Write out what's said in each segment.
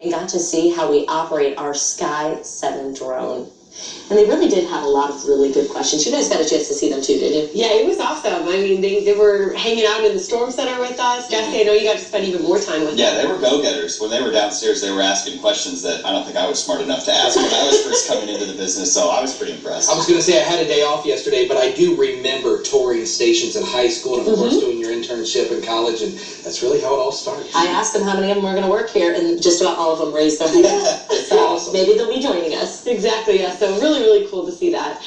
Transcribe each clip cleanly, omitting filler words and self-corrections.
and got to see how we operate our Sky 7 drone. And they really did have a lot of really good questions. You guys got a chance to see them too, didn't you? Yeah, it was awesome. I mean, they were hanging out in the Storm Center with us. Jesse, I know you got to spend even more time with them. Yeah, they were go-getters. When they were downstairs, they were asking questions that I don't think I was smart enough to ask when I was first coming into the business, so I was pretty impressed. I was going to say I had a day off yesterday, but I do remember touring stations in high school and, of course, doing your internship in college, and that's really how it all started. I asked them how many of them were going to work here, and just about all of them raised their hand. So awesome. Maybe they'll be joining us. Exactly, yeah. So really, really cool to see that.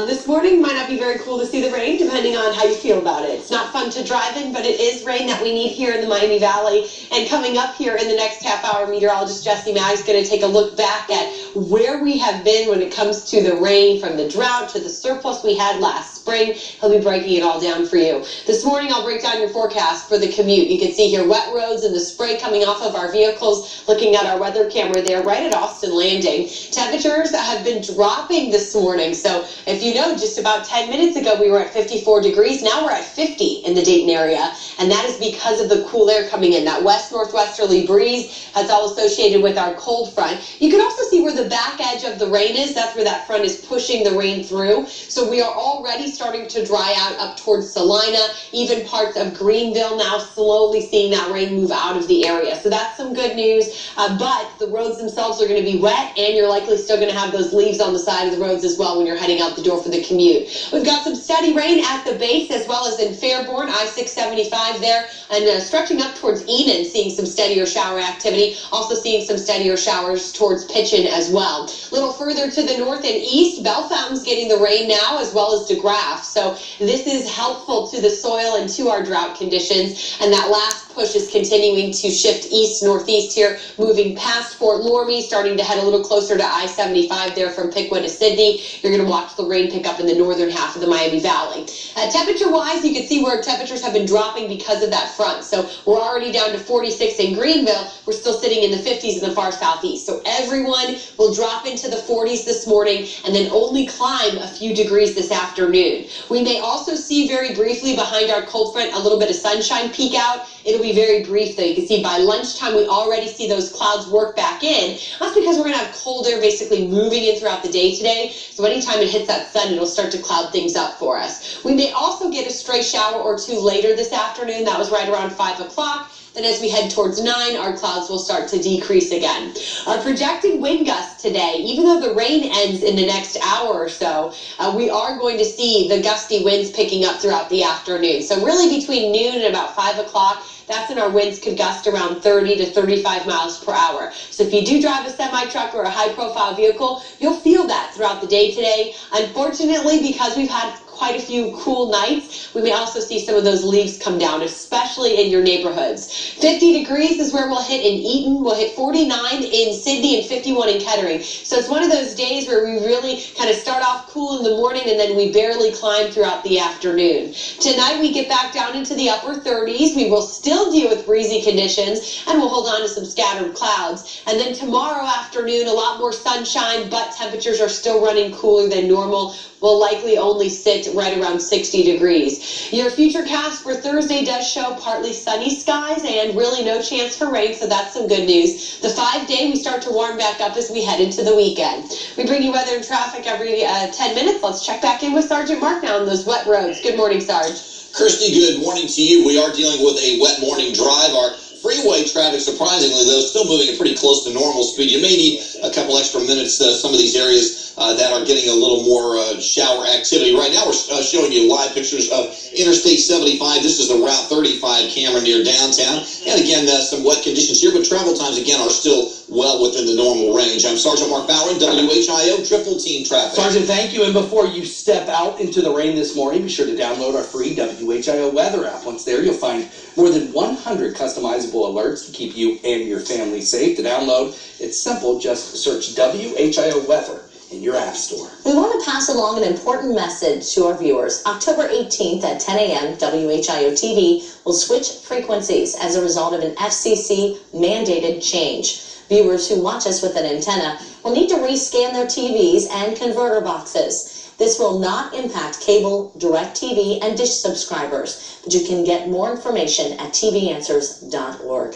This morning might not be very cool to see the rain, depending on how you feel about it. It's not fun to drive in, but it is rain that we need here in the Miami Valley. And coming up here in the next half hour, meteorologist Jesse Magg's going to take a look back at where we have been when it comes to the rain, from the drought to the surplus we had last spring. He'll be breaking it all down for you. This morning, I'll break down your forecast for the commute. You can see here wet roads and the spray coming off of our vehicles. Looking at our weather camera there, right at Austin Landing. Temperatures have been dropping this morning. So if you know, just about 10 minutes ago, we were at 54 degrees. Now we're at 50 in the Dayton area. And that is because of the cool air coming in. That west-northwesterly breeze that's all associated with our cold front. You can also see where the back edge of the rain is. That's where that front is pushing the rain through. So we are already starting to dry out up towards Salina, even parts of Greenville now slowly seeing that rain move out of the area. So that's some good news. But the roads themselves are going to be wet, and you're likely still going to have those leaves on the side of the roads as well when you're heading out the door for the commute. We've got some steady rain at the base as well as in Fairborn, I-675 there, and stretching up towards Enon, seeing some steadier shower activity. Also seeing some steadier showers towards Pitchen as well. A little further to the north and east, Bell Fountain's getting the rain now, as well as DeGraff. So this is helpful to the soil and to our drought conditions. And that last push is continuing to shift east-northeast here, moving past Fort Loramie, starting to head a little closer to I-75 there from Piqua to Sidney. You're going to watch the rain pick up in the northern half of the Miami Valley. Temperature-wise, you can see where temperatures have been dropping because of that front. So we're already down to 46 in Greenville. We're still sitting in the 50s in the far southeast. So everyone will drop into the 40s this morning and then only climb a few degrees this afternoon. We may also see very briefly behind our cold front a little bit of sunshine peek out. It'll be very brief though. You can see by lunchtime we already see those clouds work back in. That's because we're going to have cold air basically moving in throughout the day today. So anytime it hits that sun, it'll start to cloud things up for us. We may also get a stray shower or two later this afternoon. That was right around 5 o'clock. Then as we head towards 9, our clouds will start to decrease again. Our projected wind gusts today, even though the rain ends in the next hour or so, we are going to see the gusty winds picking up throughout the afternoon. So really between noon and about 5 o'clock, that's when our winds could gust around 30 to 35 miles per hour. So if you do drive a semi-truck or a high-profile vehicle, you'll feel that throughout the day today. Unfortunately, because we've had quite a few cool nights, we may also see some of those leaves come down, especially in your neighborhoods. 50 degrees is where we'll hit in Eaton. We'll hit 49 in Sidney and 51 in Kettering. So it's one of those days where we really kind of start off cool in the morning and then we barely climb throughout the afternoon. Tonight we get back down into the upper 30s. We will still deal with breezy conditions and we'll hold on to some scattered clouds. And then tomorrow afternoon, a lot more sunshine, but temperatures are still running cooler than normal. Will likely only sit right around 60 degrees. Your futurecast for Thursday does show partly sunny skies and really no chance for rain, so that's some good news. The 5-day, we start to warm back up as we head into the weekend. We bring you weather and traffic every 10 minutes. Let's check back in with Sergeant Mark now on those wet roads. Good morning, Sarge. Kirstie, good morning to you. We are dealing with a wet morning drive. Our freeway traffic, surprisingly, though, still moving at pretty close to normal speed. You may need a couple extra minutes, some of these areas that are getting a little more shower activity. Right now, we're showing you live pictures of Interstate 75. This is the Route 35 camera near downtown. And again, some wet conditions here, but travel times, again, are still well within the normal range. I'm Sergeant Mark Bowering, WHIO Triple Team Traffic. Sergeant, thank you. And before you step out into the rain this morning, be sure to download our free WHIO weather app. Once there, you'll find more than 100 customizable alerts to keep you and your family safe. To download, it's simple. Just search WHIO weather in your app store. We want to pass along an important message to our viewers. October 18th at 10 a.m., WHIO TV will switch frequencies as a result of an FCC mandated change. Viewers who watch us with an antenna will need to rescan their TVs and converter boxes. This will not impact cable, DirecTV, and Dish subscribers, but you can get more information at tvanswers.org.